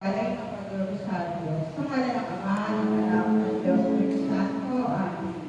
Galing ang pag-urusado sa ngalan ng Ama, ng Anak, ng Diyos, Espiritu Santo. Amen.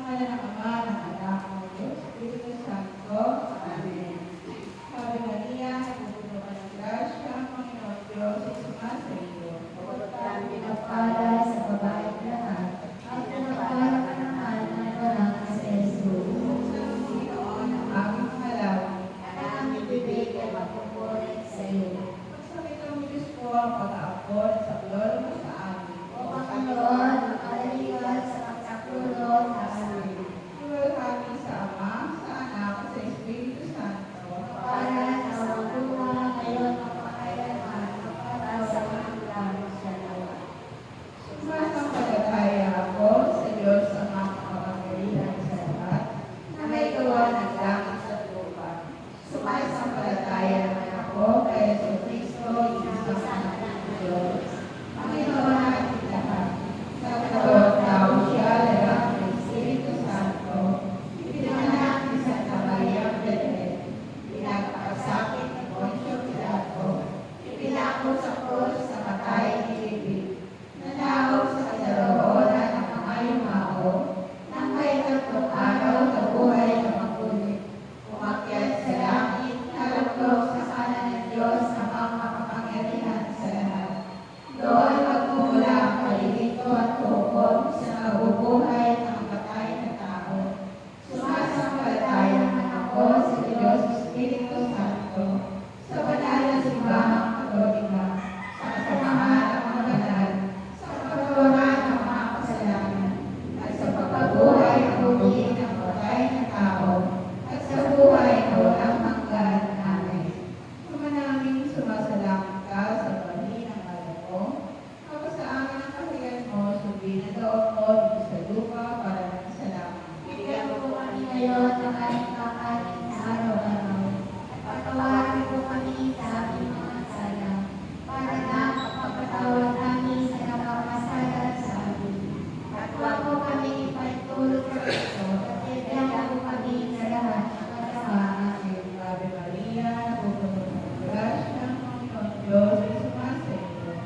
ngalan ng Ama, ng Anak, ng Diyos, Espiritu Santo. Amen. Ave Maria, napupuno ka ng grasya, ang Panginoon Diyos ay sumasa iyo. Bukod kang pinagpala sa babaeng lahat, at pinagpala ka naman ng anak na si Jesus. Sa Panginoon ang aming panalangin. Ang aming bibig ay magpupulit sa iyo. Pagsalitang Diyos po ang pag-aapon at saklol mo sa amin. O Panginoon, ang kalaligan sa pagsaklulod na amin. Iwalhati sa Ama, sa Anak, at sa Espiritu Santo. Para sa magluwa ngayon magpakailanman, magpatawad sa mga langit sa lawa. Sumasampalataya ako sa Diyos ang makapangyarihan sa lahat, na may gawa ng langit at lupa. Sumasampalataya naman ako kay Jesucristo, isang anak ng Diyos, Panginoon natin lahat. Nagkaroon daw siya lahat ng Espiritu Santo, ipinanganak ni Santa Maria Bethlehem, pinagpakasakit ni Poncio Pilato, ipinako sa krus sa matay ni David, nanahog sa kinaroonan ng mga yumao, nang may tatlong araw na buhay na magunit, umakyat sa langit, nalugtog sa kanan ng Diyos na makapangyarihan sa lahat. Doon magmumula ang palilito at hukom sa mabubuhay ng patay na tao. Sumasampalataya naman ako sa Diyos Espiritu Santo, sa banal na simbahang Katolika, sa kasamaan ng mga banal, sa pagkawaran ng mga kasalanan, at sa pagkabuhay ng muli ng patay na tao, at sa buhay na walang hanggan. Amen. Sumanaming sumasalangit ka sa bali ng alam mo, ako sa amin ang kahiyan mo, sundin ang loob mo dito sa lupa para ng salamat. Bigyan mo kami ngayon ng aming kakanin sa araw-araw, at patawarin mo kami sa aming mga sala, para na kapagpatawad namin sa nakakasala sa amin. At huwag mo kami ipahintulot sa ito, at ibigyan mo kami sa lahat ng kasamaan. Ave Maria, napupuno ka ng grasya, ang Panginoon Diyos ay sumasa iyo.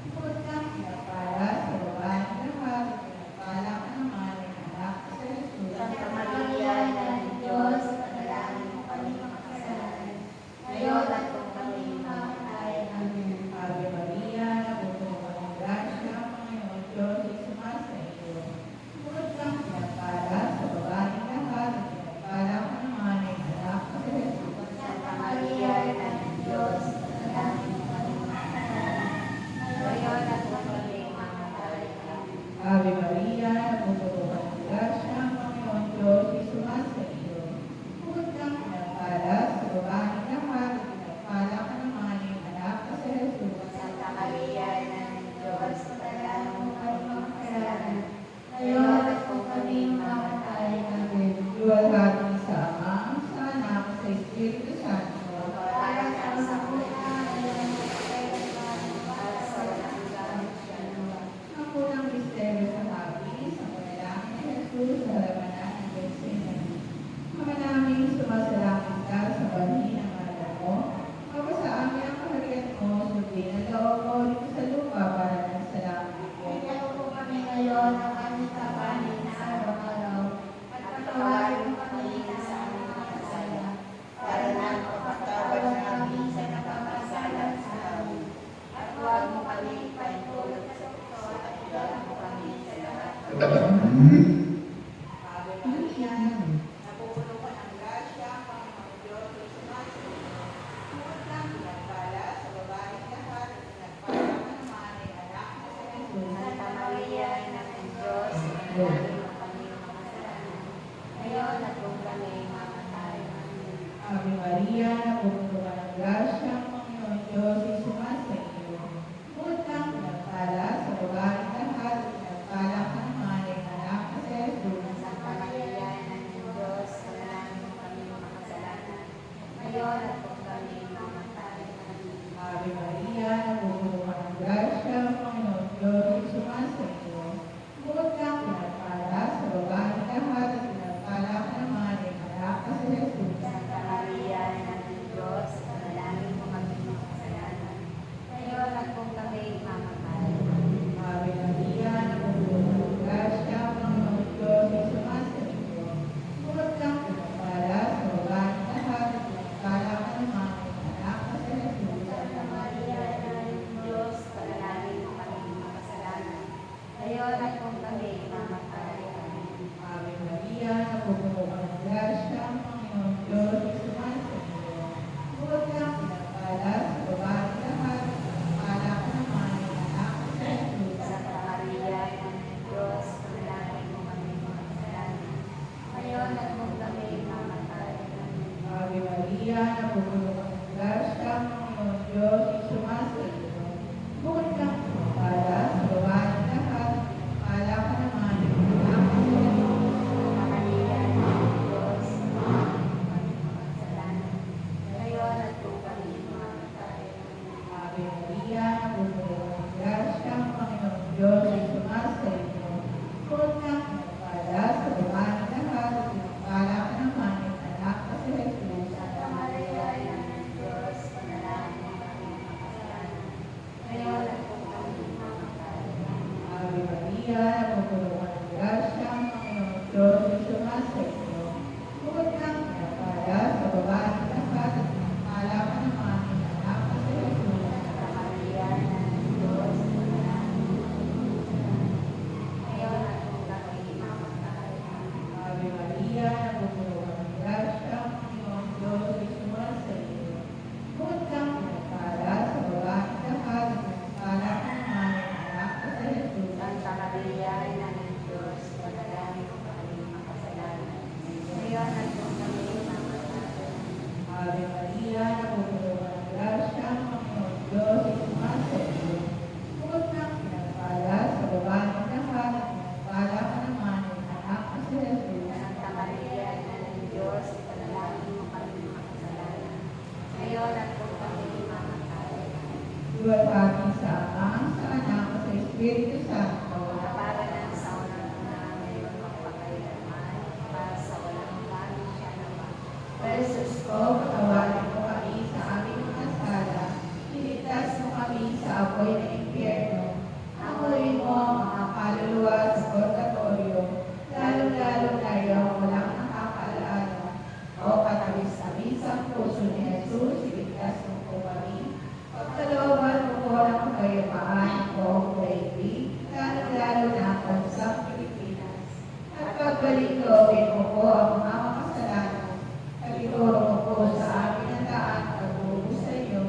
Bukod kang pinagpala sa babaeng lahat, at pinagpala ka naman ng anak sa Jesus. Santa Maria, Ina ng Diyos, panalangin mo kami mga kasalanan, ngayon at kung kami mamatay. Amen. Ave Maria, napupuno ka ng grasya, ang Panginoon Diyos ay sumasa iyo. Bukod kang pinagpala sa babaeng lahat, at pinagpala ka naman ng anak sa Jesus. Santa Maria, Ina ng Diyos, panalangin mo kami mga kasalanan, ngayon at kung kami mamatay. Amen. Ave Maria, napupuno ka ng grasya, ang Panginoon Diyos ay sumasa iyo. Bukod kang pinagpala sa babaeng lahat, at pinagpala ka naman ng anak sa Jesus. Santa Maria, Ina ng Diyos, panalangin mo kami mga kasalanan, ngayon at kung kami mamatay. Amen. Iwalhati sa Ama, sa Anak, sa Espiritu Santo. Para sa sakuna, ngayon at kailanman, para sa walang hanggan. Amen. Ang unang misteryo sa habi, sa panalangin ni Jesus sa halaman ng Gethsemane. Ama namin sumasalangit ka sa bali ng alam mo, ako sa amin ang kaharian mo, sundin ang loob mo dito sa lupa para ng salamat. Bigyan mo kami ngayon ng aming kakanin sa araw-araw, at patawarin mo kami sa aming mga kasala, para na kapatawad namin sa nakakasala sa amin. At huwag mo kami ipahintulot sa ito, at ibigyan mo kami sa lahat ng Ave Maria, napupuno ka ng grasya, ang Panginoon Diyos ay sumasa iyo. Bukod kang pinagpala sa babaeng lahat, at pinagpala ka naman ng anak na sa Jesus. Santa Maria, Ina ng Diyos, panalangin mo kami mga kasalanan, ngayon at kung kami mamatay. Amen. Ave Maria, napupuno ka ng grasya, ang Panginoon Diyos ay sumasa iyo. Bukod kang pinagpala sa babaeng lahat, at pinagpala ka naman ng anak na sa Jesus. Santa Maria, Ina ng Diyos, panalangin mo kami mga kasalanan, ngayon at kung kami mamatay. Amen. Ave Maria, napupuno ka ng grasya, ang Panginoon Diyos ay sumasa iyo. Bukod kang pinagpala sa babaeng lahat, at pinagpala ka naman ng anak na sa Jesus. Santa Maria, Ina ng Diyos, panalangin mo kami mga kasalanan, ngayon at kung kami mamatay. Ave Maria, napupuno ka ng grasya, ang Panginoon Diyos ay sumasa iyo. napupuno ka ng grasya, ang Panginoon Diyos ay sumasa iyo. Bukod kang pinagpala sa babae ng lahat, pala ka naman ng anak na sa iyo. Maria, Diyos, kasalanan, ngayon at kung kami mamatay. Ave Maria, napupuno ka ng grasya, ang Panginoon Diyos ay sumasa iyo. Bukod kang pinagpala sa babae ng lahat, pala ka naman ng anak na sa Jesus. Santa Maria, Ina ng Diyos, panalangin kami makasalanan, ngayon at kung kami mamatay. Ave Maria, napupuno ka ng grasya, ang Panginoon Diyos ay sumasa iyo. Bukod kang pinagpala sa babae ng lahat, pala ka naman ng anak na sa Jesus. Santa Maria, Ina ng Diyos, panalangin kami makasalanan, ngayon at kung kami mamatay. Ave Maria, napupuno ka ng grasya, ang Panginoon Diyos ay sumasa iyo. Bukod kang pinagpala sa babae ng lahat, pala ka naman ng anak na sa Jesus. Santa Maria, Ina ng Diyos, panalangin kami makasalanan, ngayon at kung kami mamatay. Ave Maria, napupuno ka ng grasya, ang Panginoon Diyos ay sumasa iyo. Bukod kang pinagpala sa babae ng lahat, pala ka naman ng anak na sa Jesus. Santa Maria, Ina ng Diyos, panalangin mo kami makasalanan, ngayon at kung kami mamatay. Iwalhati sa Ama, sa Anak, at sa Espiritu Santo. Na para ng sa unang una, ngayon magpakailanman, para sa walang hanggan siya naman. O Jesus ko, patawarin mo kami sa aming mga sala, iligtas mo kami sa apoy ng impyerno, amuin mo ang mga kaluluwa sa purgatorio, lalo-lalo na yung walang nakakaalaala. O katamis-tamis ang puso ni Jesus, iligtas mo po kami. Pagkalooban mo po ng kapayapaan ang buong daigdig, lalo-lalo na ang bansang Pilipinas. At pagbalik loobin mo po ang mga makasalanan, at ituro mo po sa amin ang daan pag-uwi sa iyo.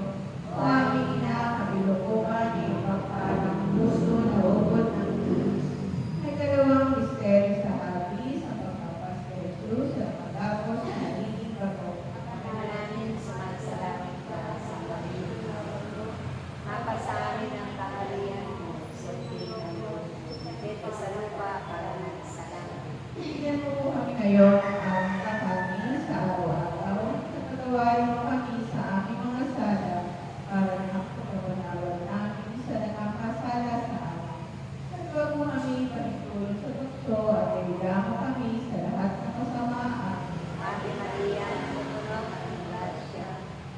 O aming ina, kabilukuhan, ipagpalang puso na ubod ng Diyos. May dalawang misteryo sa habis, ang pagkapas ni Jesus, at matapos na nagiging bago. Manalangin, sumasalangit ka sa Panginoon. Mapasamin ang kaharian mo, sundin ng Diyos. Dito sa lupa para ng salamat. Bigyan mo po kami ngayon ang aming kakanin sa araw-araw, at patawarin mo kami sa aming mga sala, para na ang pagkabanawan namin sa nakakasala sa amin. At huwag mo kami panitulong sa tukso, at iligam mo kami sa lahat ng kasamaan. Ave Maria, napupuno ka ng grasya,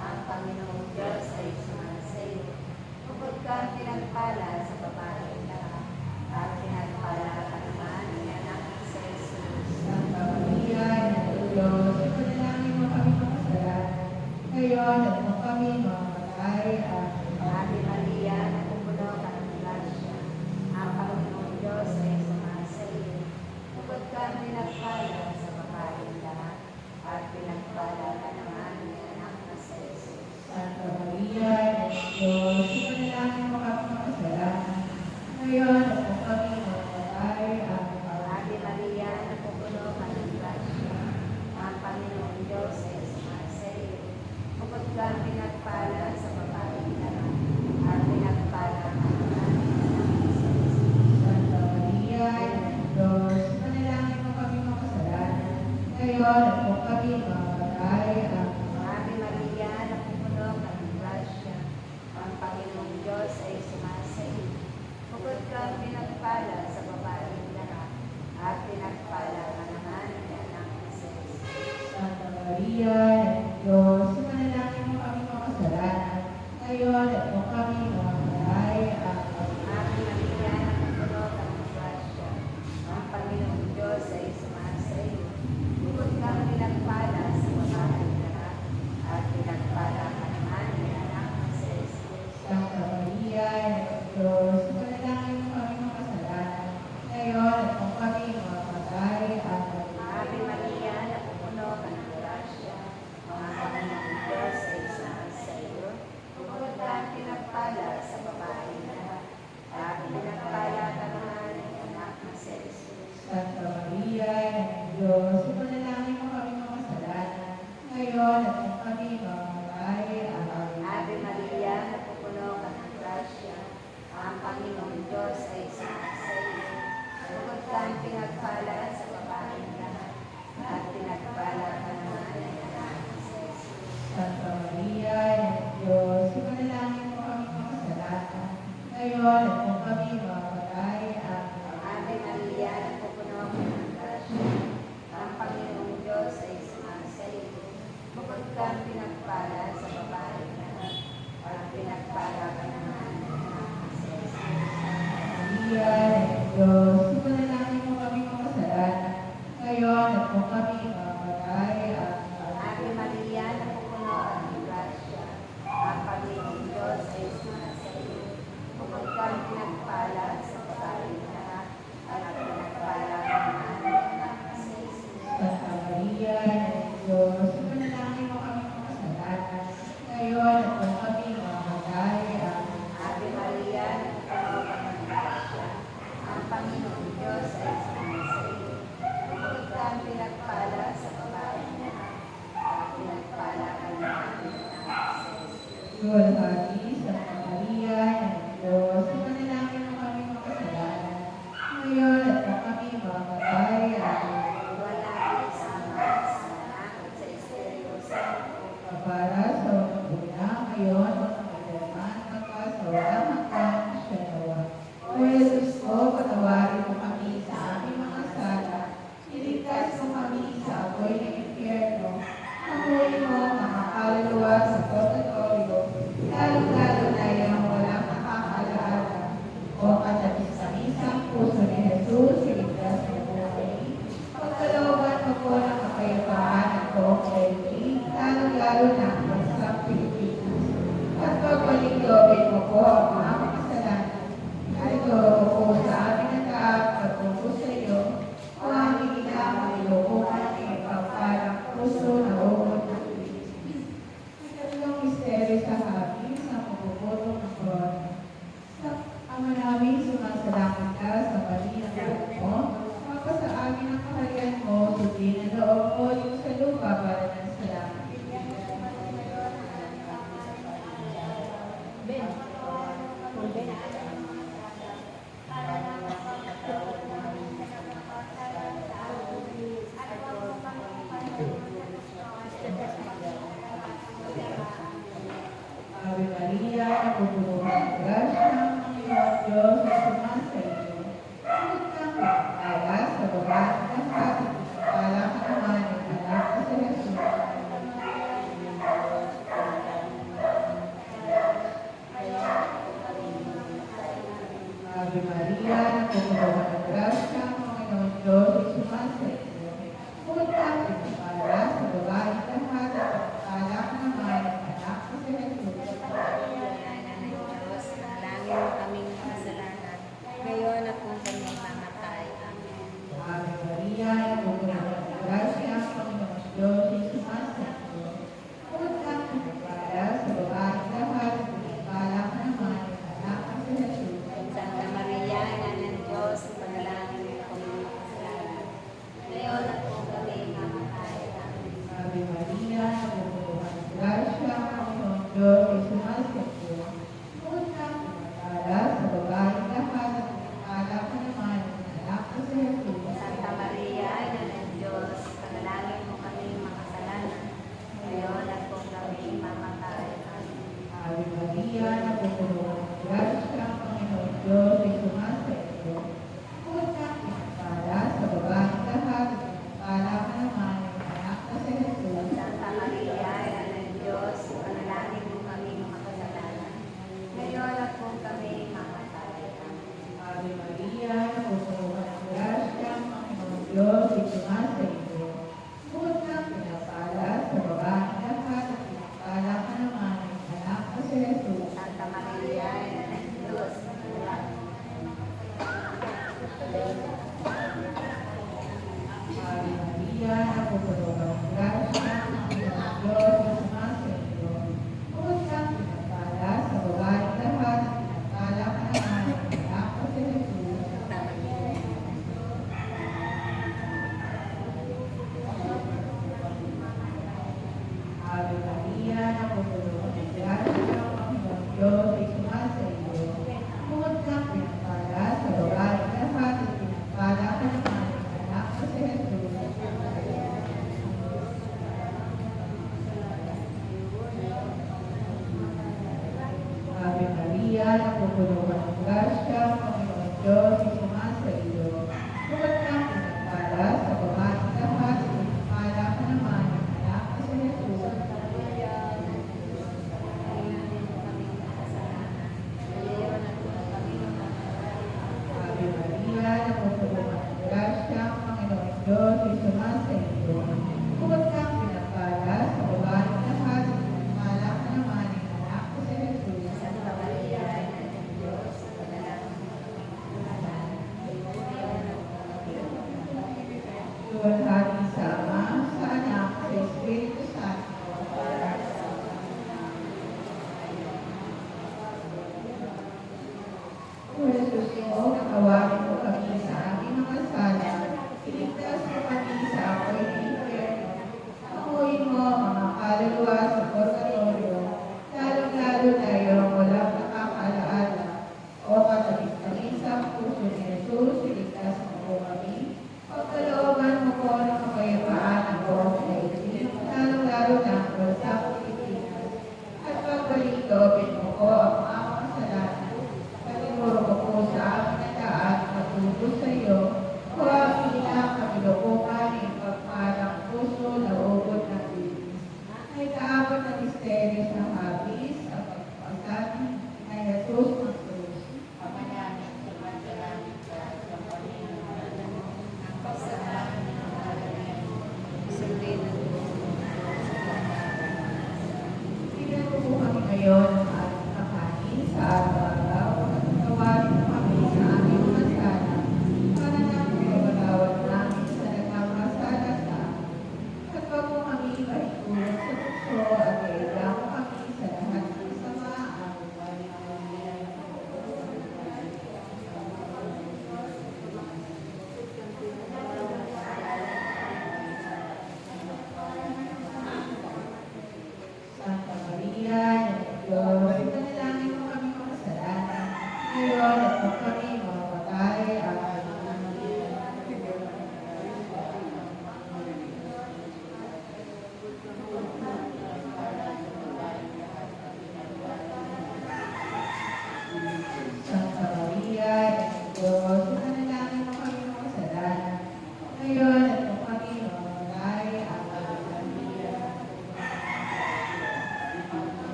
ang Panginoong Diyos ay sumasa iyo. Bukod kang pinagpala sa babaeng lahat, at pinagpala ka naman ni anak ni Jesus. Santa Maria, Ina ng Diyos, ipanalangin mo kami makasalanan, ngayon at kung kami mamatay. Amen. Ave Maria, napupuno ka ng grasya, ang Panginoong Diyos ay sumasa iyo. Bukod kang pinagpala sa babaeng lahat, at pinagpala ka naman ni anak na si Jesus. Santa Maria, Ina ng Diyos, ipanalangin mo kami makasalanan, ngayon at kung kami mamatay. Amen. Ave Maria, napupuno ka ng grasya, ang Panginoong Diyos ay sumasa iyo. Bukod kang pinagpala sa babaeng lahat, at pinagpala ka naman ni anak na si Jesus. Santa Maria, Ina ng Diyos, ipanalangin mo kami makasalanan, ngayon at kung kami mamatay. Amen. Ave Maria, napupuno ka ng grasya, ang Panginoong Diyos ay sumasa iyo. Bukod kang pinagpala sa babaeng lahat, at pinagpala ka naman ni anak na si Jesus. Santa Maria, Ina ng Diyos, ipanalangin mo kami makasalanan, ngayon at kung kami mamatay. Amen. Ave Maria, napupuno ka ng grasya, ang Panginoong Diyos ay sumasa iyo. Bukod kang pinagpala sa babaeng lahat, at pinagpala ka naman ni anak na si Jesus. Santa Maria, Ina ng Diyos, ipanalangin mo kami makasalanan, ngayon at kung kami mamatay. Amen. Ave Maria, napupuno ka ng grasya, ang Panginoong Diyos ay sumasa iyo. Bukod kang pinagpala kami mamatay at Ave Maria, napupuno ng grasya, ang Panginoong Diyos ay sumunod sa iyo. Bukod kang pinagpala sa babaeng lahat, at pinagpala ang anak na si Jesus. Santa Maria, ng Diyos, manalangin mo kami mga kasalanan, ngayon at kung kami mamatay at Ave Maria, napupuno ng grasya, ang Panginoong Diyos ay sumunod sa iyo. Bukod kang pinagpala sa babaeng lahat, at pinagpala ang anak na si Jesus. Luwalhati, Santa Maria, ng Diyos, manalangin mo kami mga kasalanan, ngayon at kung kami mamatay at Wala sa Ama, sa Anak, at sa Espiritu Santo. para sa unang una, ngayon at magdalaman, magkasawalang hanggan siya nawa. O Jesus ko, patawarin mo kami sa aming mga sala, iligtas mo kami sa apoy ng impyerno, hanguin mo ang mga kaluluwa sa purgatorio, at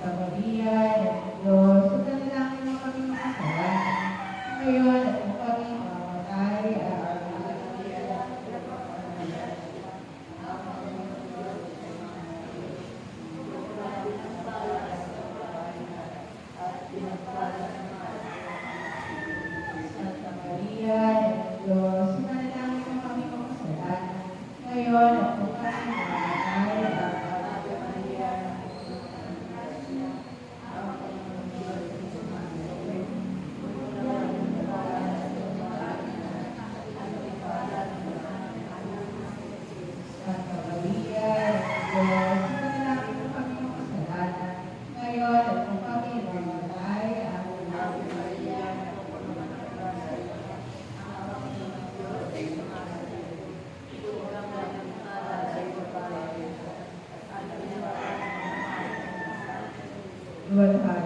Santa Maria, ng Diyos, sumanalangin mo kami mga kasalanan, ngayon at kung kami mamatay. Santa Maria, ng Diyos, sumanalangin mo kami mga kasalanan, ngayon at kung kami mamatay. Santa Maria, ng Diyos, sumanalangin mo kami mga kasalanan, ngayon at kung kami mamatay. Amen.